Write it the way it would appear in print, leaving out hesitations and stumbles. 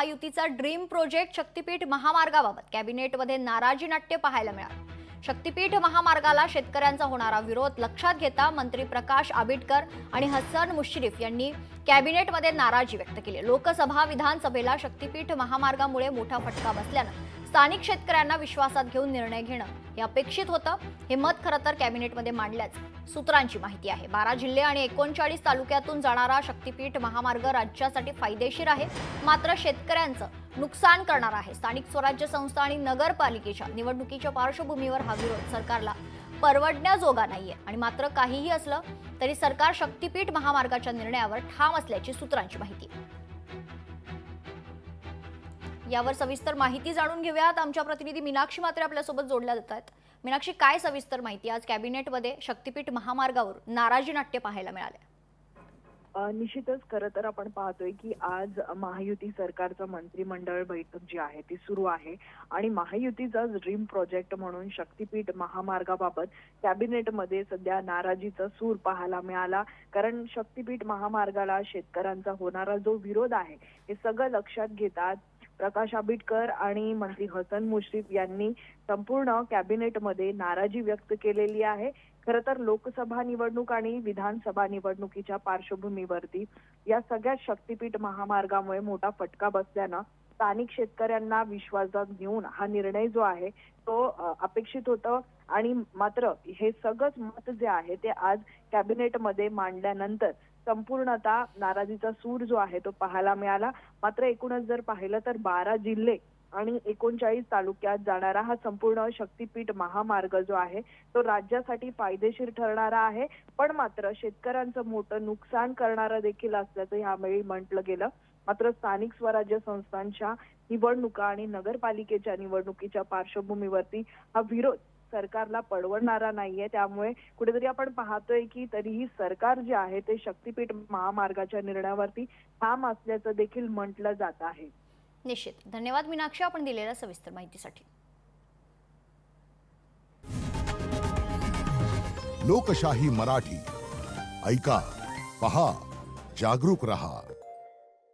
महायुतीचा dream project शक्तीपीठ महामार्गाबाबत कॅबिनेटमध्ये नाराजी नाट्य पाहायला मिळालं। शक्तीपीठ महामार्गाला शेतकऱ्यांचा होणारा विरोध लक्षात घेता मंत्री प्रकाश आबिटकर आणि हसन मुश्रीफ यांनी कॅबिनेटमध्ये नाराजी व्यक्त केली। लोकसभा विधानसभेला शक्तीपीठ महामार्गामुळे मोठा फटका बसल्यानं स्थानिक शेतकऱ्यांना विश्वासात घेऊन निर्णय घेणं हे अपेक्षित होतं। हे मत खरं तर कॅबिनेटमध्ये मांडल्याचं सूत्रांची माहिती आहे। 12 जिल्हे आणि 39 तालुक्यातून जाणारा शक्तीपीठ महामार्ग राज्यासाठी फायदेशीर आहे, मात्र शेतकऱ्यांचं नुकसान करणार आहे। स्थानिक स्वराज्य संस्था आणि नगरपालिकेच्या निवडणुकीच्या पार्श्वभूमीवर हा विरोध सरकारला परवडण्याजोगा नाहीये आणि मात्र काहीही असलं तरी सरकार शक्तीपीठ महामार्गाच्या निर्णयावर ठाम असल्याची सूत्रांची माहिती आहे। यावर सविस्तर माहिती जाणून घेऊयात। आमच्या प्रतिनिधी मीनाक्षी मात्रे आपल्यासोबत जोडल्या जात आहेत। मीनाक्षी, काय सविस्तर माहिती? आज कॅबिनेटमध्ये शक्तीपीठ महामार्गावर नाराजी नाट्य पाहायला मिळाले। निश्चितच खरं तर आपण पाहतोय की आज महायुती सरकारचं मंत्रिमंडळ बैठक जी आहे ती सुरू आहे आणि महायुतीचा ड्रीम प्रोजेक्ट म्हणून शक्तीपीठ महामार्गाबाबत कॅबिनेटमध्ये सध्या नाराजीचा सूर पाहायला मिळाला। कारण शक्तीपीठ महामार्गाला शेतकऱ्यांचा होणारा जो विरोध आहे हे सगळं लक्षात घेतात प्रकाश आबिटकर आणि मंत्री हसन मुश्रीफ यांनी संपूर्ण कॅबिनेटमध्ये नाराजी व्यक्त केलेली आहे। खरं तर लोकसभा निवडणूक आणि विधानसभा निवडणुकीच्या पार्श्वभूमीवरती या सगळ्या शक्तीपीठ महामार्गामुळे मोठा फटका बसल्यानं स्थानिक शेतकऱ्यांना विश्वासात घेऊन हा निर्णय जो आहे तो अपेक्षित होतं आणि मात्र हे सगळंच मत जे आहे ते आज कॅबिनेटमध्ये मांडल्यानंतर संपूर्णतः नाराजीचा सूर जो आहे तो पाहायला मिळाला। मात्र एकूणच जर पाहिलं तर 12 जिल्हे आणि 39 तालुक्यात जाणारा हा संपूर्ण शक्तीपीठ महामार्ग जो आहे तो राज्यासाठी फायदेशीर ठरणारा आहे, पण मात्र शेतकऱ्यांचं मोठं नुकसान करणारं देखील असल्याचं यावेळी म्हटलं गेलं। मात्र स्थानिक स्वराज्य संस्थांच्या निवडणुका आणि नगरपालिकेच्या निवडणुकीच्या पार्श्वभूमीवरती हा विरोध सरकारला परवडणारा नाहीये। त्यामुळे कुठेतरी आपण पाहतोय की तरीही सरकार जे आहे ते शक्तीपीठ महामार्गाच्या निर्णयावरती ठाम असल्याचं देखील म्हटलं जात आहे। निश्चित, धन्यवाद मीनाक्षी आपण दिलेल्या सविस्तर माहितीसाठी। लोकशाही मराठी ऐका, पहा, जागरूक रहा।